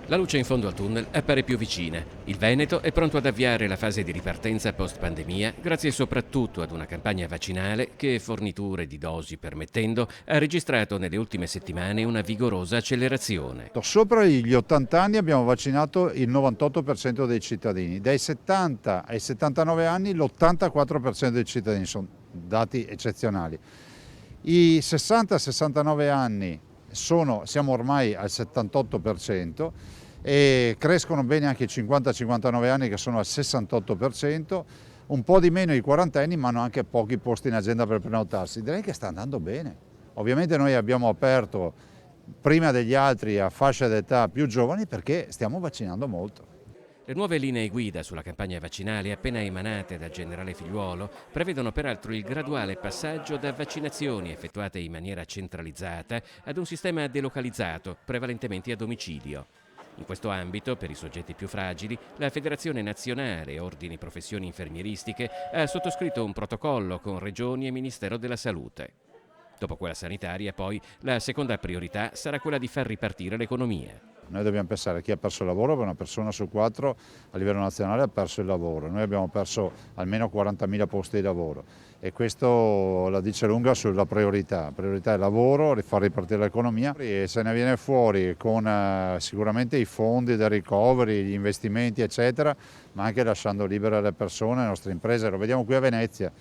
La luce in fondo al tunnel appare più vicina. Il Veneto è pronto ad avviare la fase di ripartenza post-pandemia grazie soprattutto ad una campagna vaccinale che, forniture di dosi permettendo, ha registrato nelle ultime settimane una vigorosa accelerazione. Sopra gli 80 anni abbiamo vaccinato il 98% dei cittadini, dai 70 ai 79 anni l'84% dei cittadini, sono dati eccezionali. I 60-69 anni siamo ormai al 78% e crescono bene anche i 50-59 anni che sono al 68%, un po' di meno i quarantenni ma hanno anche pochi posti in agenda per prenotarsi. Direi che sta andando bene. Ovviamente noi abbiamo aperto prima degli altri a fascia d'età più giovani perché stiamo vaccinando molto. Le nuove linee guida sulla campagna vaccinale appena emanate dal generale Figliuolo prevedono peraltro il graduale passaggio da vaccinazioni effettuate in maniera centralizzata ad un sistema delocalizzato, prevalentemente a domicilio. In questo ambito, per i soggetti più fragili, la Federazione Nazionale Ordini Professioni Infermieristiche ha sottoscritto un protocollo con Regioni e Ministero della Salute. Dopo quella sanitaria, poi, la seconda priorità sarà quella di far ripartire l'economia. Noi dobbiamo pensare a chi ha perso il lavoro, perché una persona su 4 a livello nazionale ha perso il lavoro. Noi abbiamo perso almeno 40.000 posti di lavoro e questo la dice lunga sulla priorità. La priorità è lavoro, far ripartire l'economia e se ne viene fuori con sicuramente i fondi del recovery, gli investimenti eccetera, ma anche lasciando libere le persone, le nostre imprese. Lo vediamo qui a Venezia.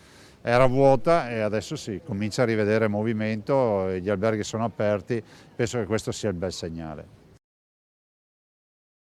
Era vuota e adesso si comincia a rivedere movimento, gli alberghi sono aperti, penso che questo sia il bel segnale.